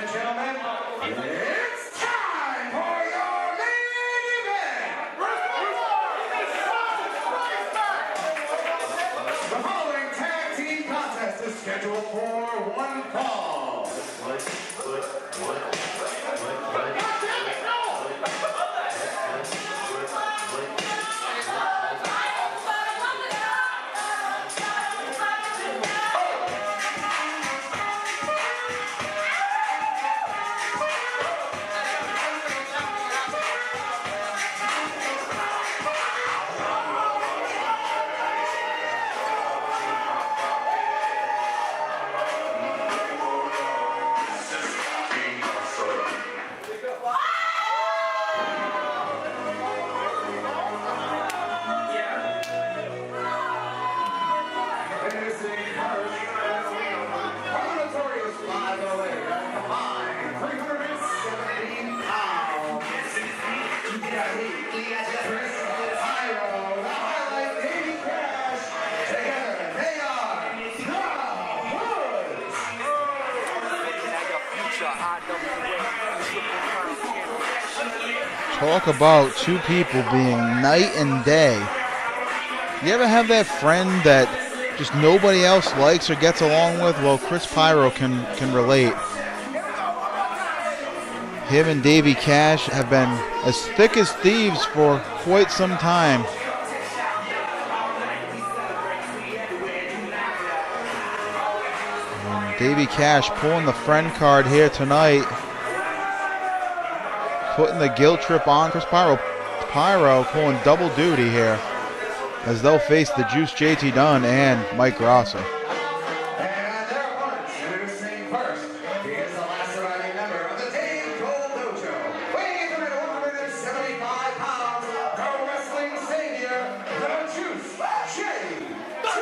and gentlemen, it's time for your main event. The following tag team contest is scheduled for one fall. Talk about two people being night and day. You ever have that friend that just nobody else likes or gets along with? Well, Chris Pyro can relate. Him and Davey Cash have been as thick as thieves for quite some time. And Davey Cash pulling the friend card here tonight, putting the guilt trip on Chris Pyro. Pyro pulling double duty here as they'll face the Juice JT Dunn and Mike Gracá. And their opponents, introducing first, he is the last surviving member of the Dave Cole Dojo. Weighing in at 175 pounds, pro wrestling savior, the Juice JT Dunn.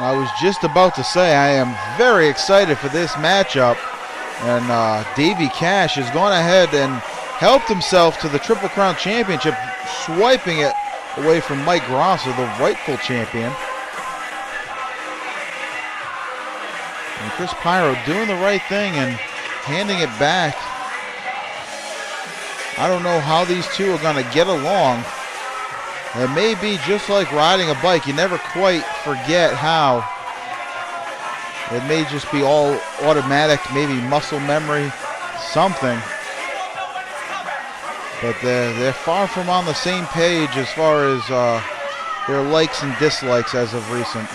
I was just about to say I am very excited for this matchup, and Davey Cash has gone ahead and helped himself to the Triple Crown Championship, swiping it away from Mike Gracá, the rightful champion. And Chris Pyro doing the right thing and handing it back. I don't know how these two are going to get along. It may be just like riding a bike. You never quite forget how. It may just be all automatic, maybe muscle memory, something. But they're far from on the same page as far as their likes and dislikes as of recent.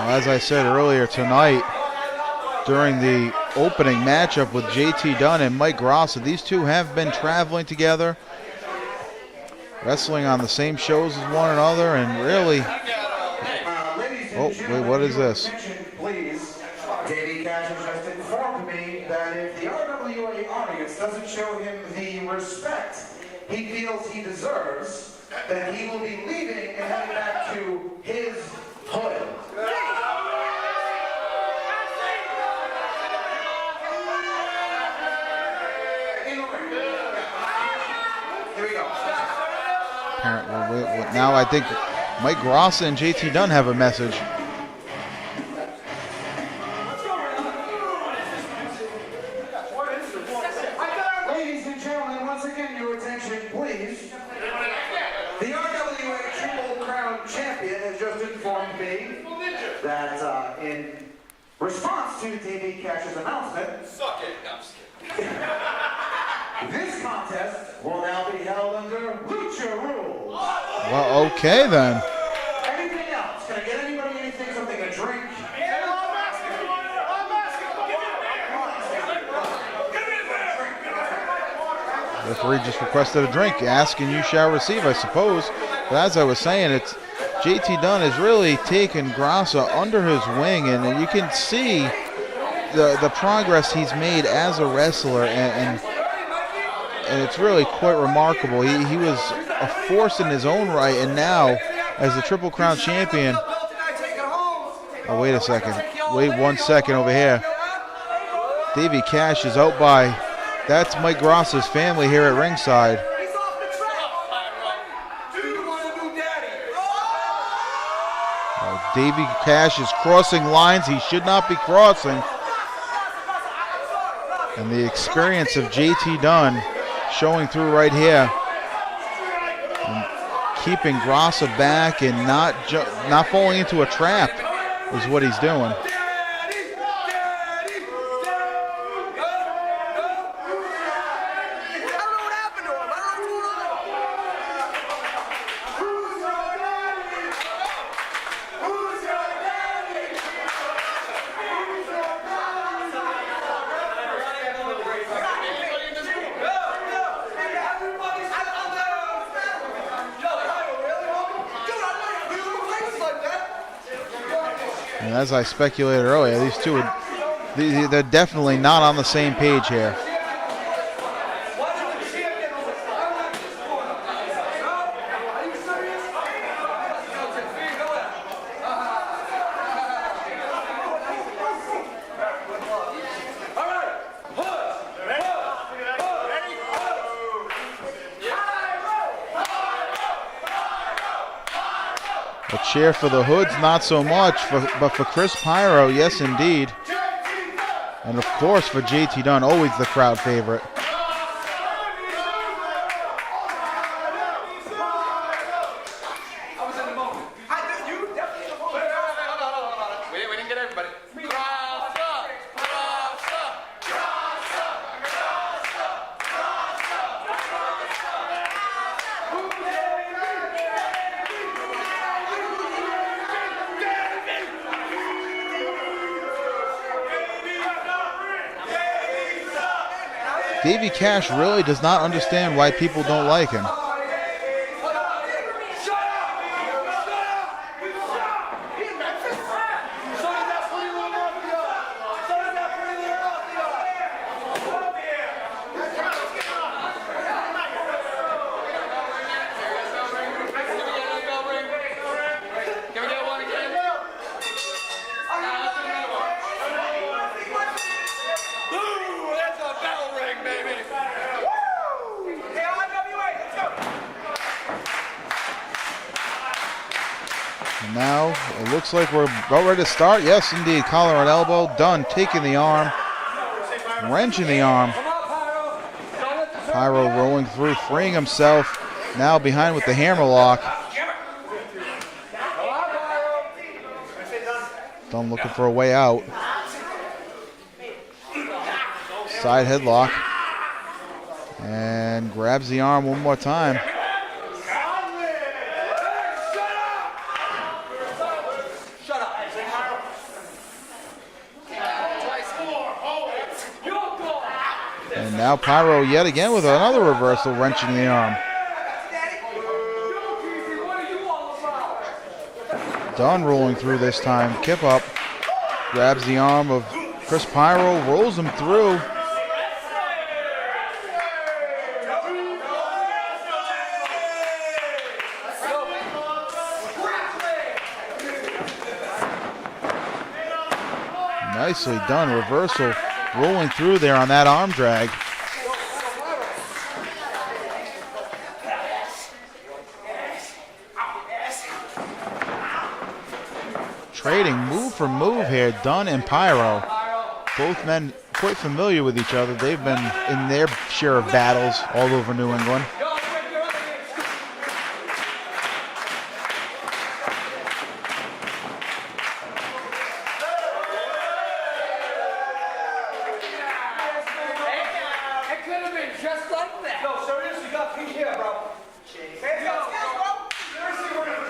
As I said earlier tonight, during the opening matchup with JT Dunn and Mike Gracá, these two have been traveling together, wrestling on the same shows as one another, and really... Oh, wait, what is this? Please, Davey Cash has just informed me that if the RWA audience doesn't show him the respect he feels he deserves, then he will be leaving and heading back to his hood. Now I think Mike Gracá and JT Dunn have a message. Ladies and gentlemen, once again, your attention, please. The RWA Triple Crown Champion has just informed me that in response to Davey Cash's announcement, Suck it. No, I'm just kidding. this contest will now be held under Lucha rules. Well, okay then. Anything else? Can I get anybody anything, something to drink? referee just requested a drink. Ask and you shall receive, I suppose. But as I was saying, it's JT Dunn has really taken Gracá under his wing, and you can see the progress he's made as a wrestler, and it's really quite remarkable. He was a force in his own right, and now as the Triple Crown champion. Oh, wait a second. Wait 1 second over here. Davey Cash is out by, that's Mike Gracá's family here at ringside. Davey Cash is crossing lines he should not be crossing. And the experience of JT Dunn showing through right here. And keeping Gracá back and not falling into a trap is what he's doing. And as I speculated earlier, these two, they're definitely not on the same page here. A cheer for the Hoodz, not so much, but for Chris Pyro, yes indeed. And of course for JT Dunn, always the crowd favorite. We didn't get everybody. Davey Cash really does not understand why people don't like him. And now it looks like we're about ready to start. Yes, indeed. Collar and elbow. Dunn taking the arm, wrenching the arm. Pyro rolling through, freeing himself. Now behind with the hammerlock. Dunn looking for a way out. Side headlock. And grabs the arm one more time. And now Pyro yet again with another reversal, wrenching the arm. Dunn rolling through this time. Kip up. Grabs the arm of Chris Pyro, rolls him through. Nicely done. Reversal. Rolling through there on that arm drag. Trading move for move here, Dunn and Pyro. Both men quite familiar with each other. They've been in their share of battles all over New England. Just like that. No, seriously, you got feet here, bro. Hands up, bro. Seriously, we're gonna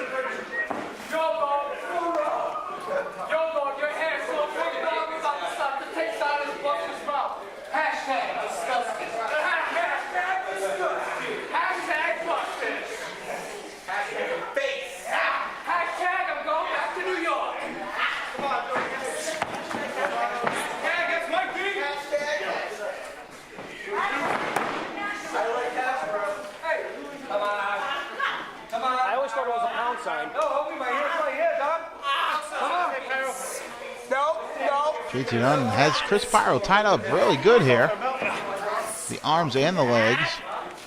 Yo, dog, your hair's so big, dog, it's about to stop the taste out of his butt in his mouth. Hashtag disgusting. Hashtag disgusting. JT Dunn has Chris Pyro tied up really good here. The arms and the legs.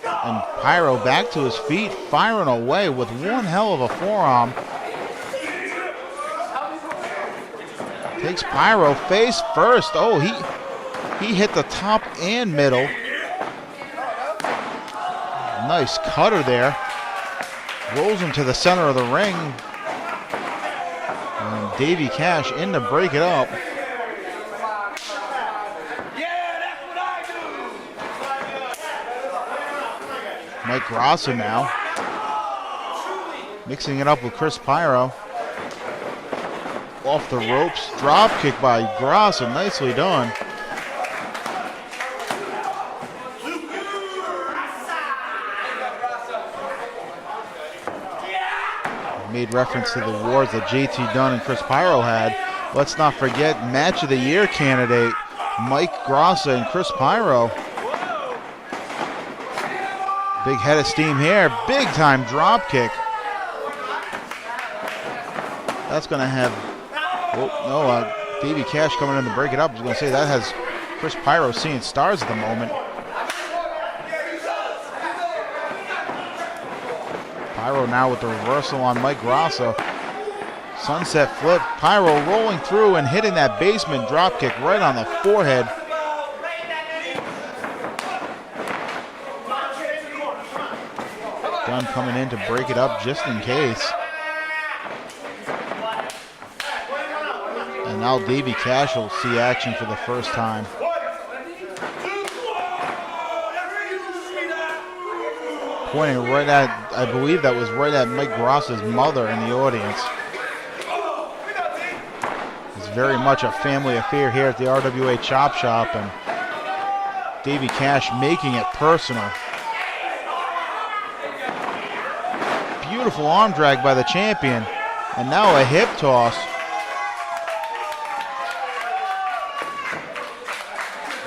And Pyro back to his feet, firing away with one hell of a forearm. Takes Pyro face first. Oh, he hit the top and middle. Nice cutter there. Rolls him to the center of the ring. And Davey Cash in to break it up. Mike Gracá now. Mixing it up with Chris Pyro. Off the ropes. Drop kick by Gracá. Nicely done. Made reference to the wars that JT Dunn and Chris Pyro had. Let's not forget match of the year candidate Mike Gracá and Chris Pyro. Big head of steam here. Big time drop kick. That's going to have, Davey Cash coming in to break it up. I was going to say that has Chris Pyro seeing stars at the moment. Pyro now with the reversal on Mike Gracá. Sunset flip. Pyro rolling through and hitting that basement drop kick right on the forehead. Dunn coming in to break it up just in case. And now Davey Cash will see action for the first time. Pointing right at, I believe that was right at Mike Gracá's mother in the audience. It's very much a family affair here at the RWA Chop Shop, and Davey Cash making it personal. Beautiful arm drag by the champion, and now a hip toss.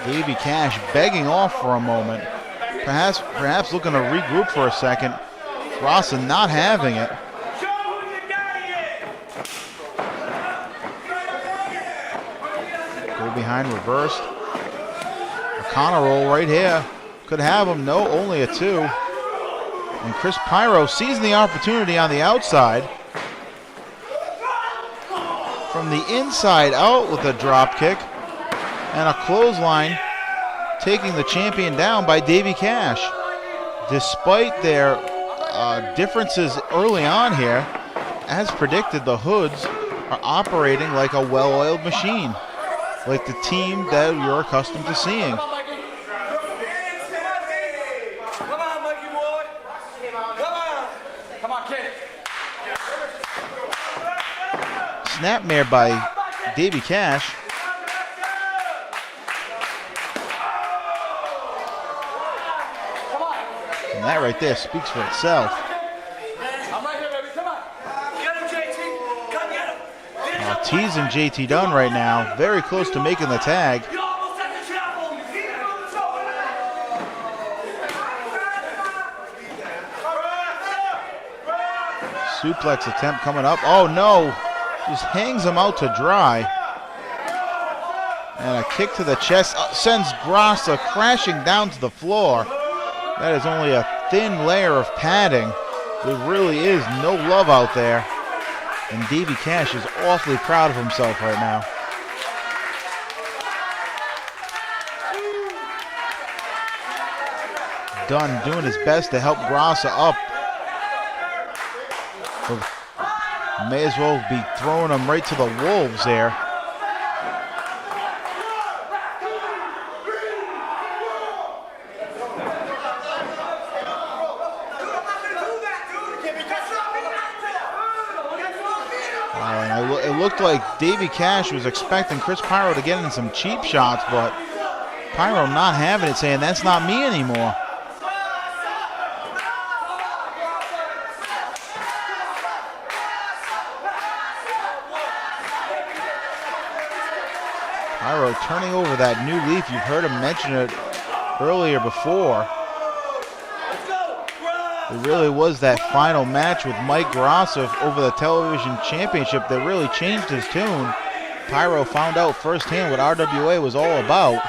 Davey Cash begging off for a moment. Perhaps looking to regroup for a second. Gracá not having it. Go behind reversed. O'Connor roll right here. Could have him. No, only a 2. And Chris Pyro seizing the opportunity on the outside. From the inside out with a drop kick. And a clothesline, taking the champion down by Davey Cash. Despite their differences early on here, as predicted, the Hoodz are operating like a well-oiled machine, like the team that you're accustomed to seeing. Come on, Mikey boy. Come on, kid. Snapmare by Davey Cash. And that right there speaks for itself. I'm right here, baby. Come on. Get him, JT. Come get him. Teasing JT Dunn right now. Very close to making the tag. You almost at the chapel. Suplex attempt coming up. Oh no. Just hangs him out to dry. And a kick to the chest sends Gracá crashing down to the floor. That is only a thin layer of padding. There really is no love out there. And Davey Cash is awfully proud of himself right now. Dunn doing his best to help Gracá up. May as well be throwing him right to the wolves there. It looked like Davey Cash was expecting Chris Pyro to get in some cheap shots, but Pyro not having it, saying that's not me anymore. Pyro turning over that new leaf. You've heard him mention it earlier before. It really was that final match with Mike Gracá over the television championship that really changed his tune. Pyro found out firsthand what RWA was all about.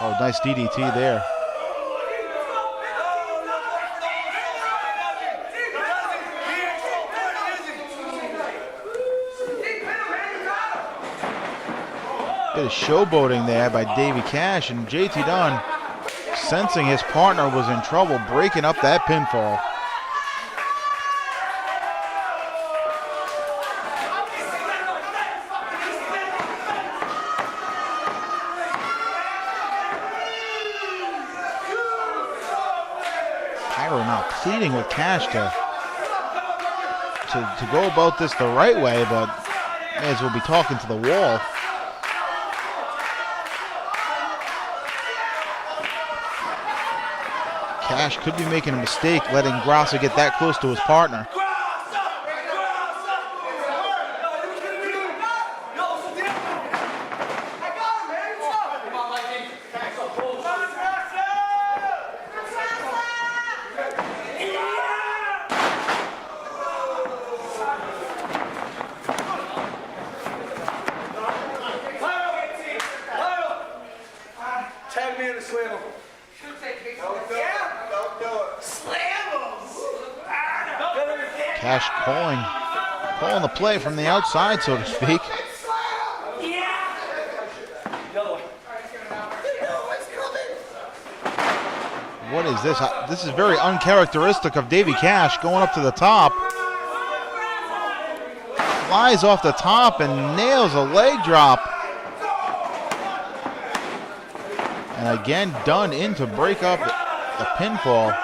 Oh, nice DDT there. Bit of showboating there by Davey Cash, and JT Dunn, sensing his partner was in trouble, breaking up that pinfall. Pyro now pleading with Cash to go about this the right way, but may as well be talking to the wall. Cash could be making a mistake letting Gracá get that close to his partner. Tag me in the swivel. Cash calling the play from the outside, so to speak. What is this? This is very uncharacteristic of Davey Cash, going up to the top. Flies off the top and nails a leg drop. And again, Dunn in to break up the pinfall.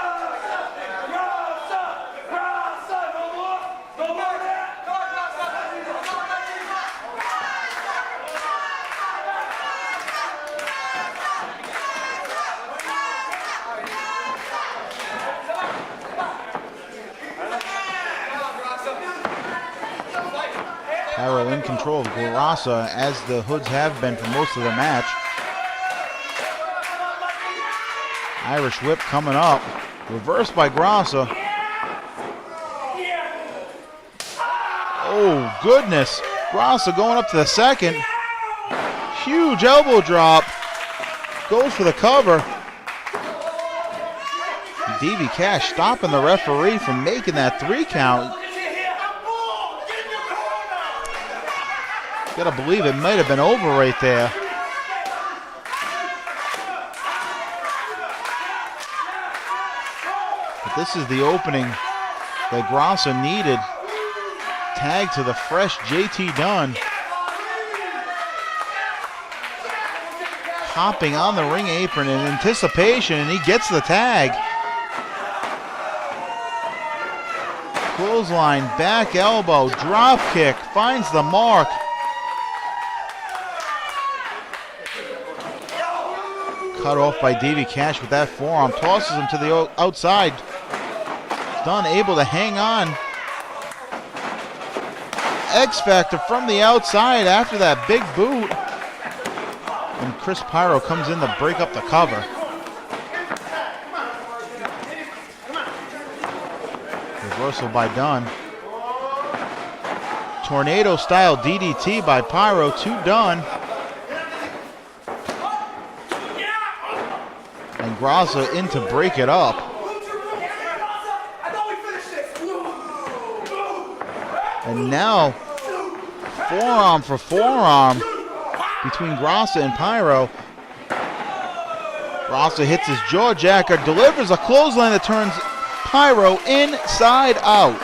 Pyro in control of Gracá, as the Hoodz have been for most of the match. Irish whip coming up. Reversed by Gracá. Oh, goodness. Gracá going up to the second. Huge elbow drop. Goes for the cover. Davey Cash stopping the referee from making that 3 count. Gotta believe it might have been over right there. But this is the opening that Gracá needed. Tag to the fresh JT Dunn. Hopping on the ring apron in anticipation, and he gets the tag. Clothesline, back elbow, drop kick, finds the mark. Cut off by Davey Cash with that forearm, tosses him to the outside. Dunn able to hang on. X Factor from the outside after that big boot. And Chris Pyro comes in to break up the cover. Reversal by Dunn. Tornado style DDT by Pyro to Dunn. And Gracá in to break it up. And now, forearm for forearm between Gracá and Pyro. Gracá hits his jaw jacker, delivers a clothesline that turns Pyro inside out.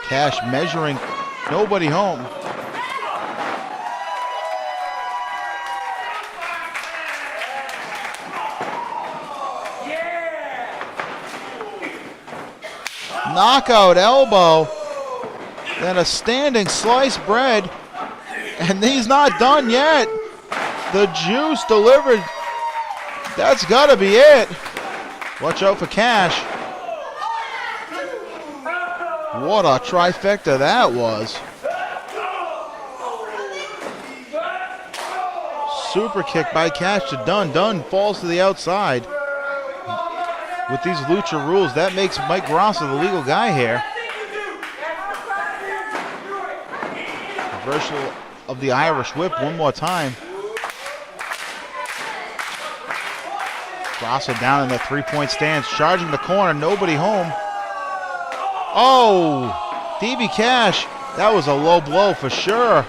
Cash measuring, nobody home. Knockout elbow, then a standing sliced bread, and he's not done yet. The juice delivered. That's got to be it. Watch out for Cash. What a trifecta that was. super kick by Cash to Dunn. Dunn falls to the outside. With these lucha rules, that makes Mike Grosso the legal guy here. Reversal of the Irish whip one more time. Grosso down in the three-point stance, charging the corner, nobody home. Oh, Davey Cash, that was a low blow for sure.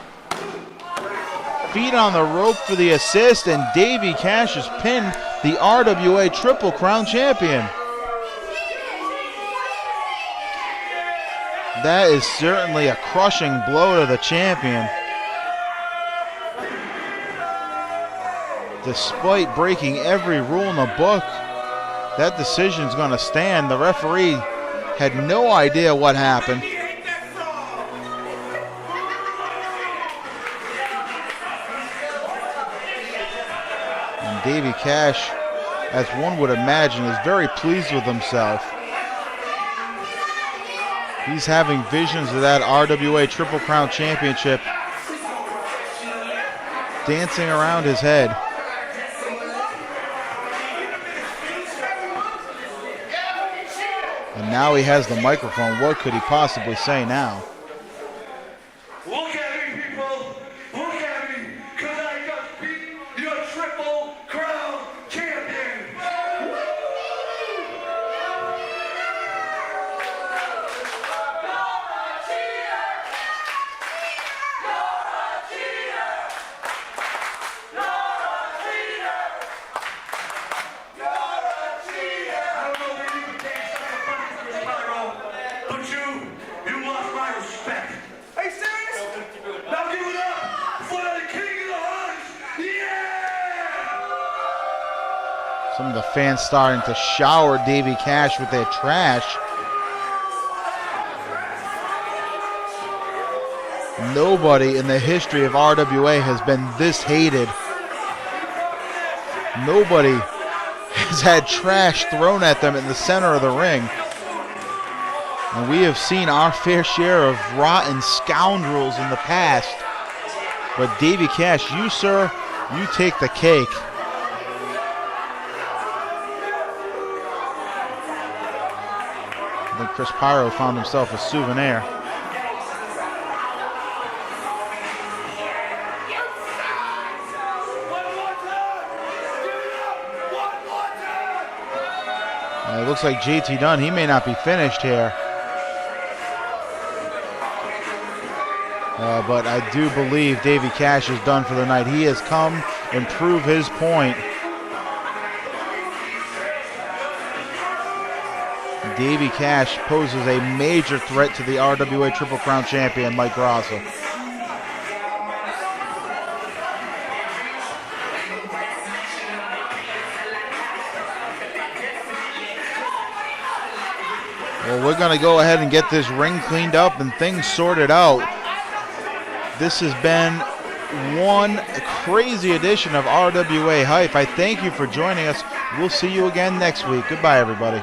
Feet on the rope for the assist, and Davey Cash has pinned the RWA Triple Crown champion. That is certainly a crushing blow to the champion. Despite breaking every rule in the book, that decision's going to stand. The referee had no idea what happened. And Davey Cash, as one would imagine, is very pleased with himself. He's having visions of that RWA Triple Crown Championship dancing around his head. And now he has the microphone. What could he possibly say now? Look at me, people. Look at me. Because I just beat your Triple Crown champion. I don't know where you can take something from but you lost my respect. Are you serious? Now give it up for the King of the Hoodz. Yeah! Some of the fans starting to shower Davey Cash with their trash. Nobody in the history of RWA has been this hated. Nobody has had trash thrown at them in the center of the ring. And we have seen our fair share of rotten scoundrels in the past. But Davey Cash, you, sir, you take the cake. I think Chris Pyro found himself a souvenir. It looks like JT Dunn, he may not be finished here. But I do believe Davey Cash is done for the night. He has come and proved his point. Davey Cash poses a major threat to the RWA Triple Crown champion, Mike Grosso. Well, we're going to go ahead and get this ring cleaned up and things sorted out. This has been one crazy edition of RWA Hype. I thank you for joining us. We'll see you again next week. Goodbye, everybody.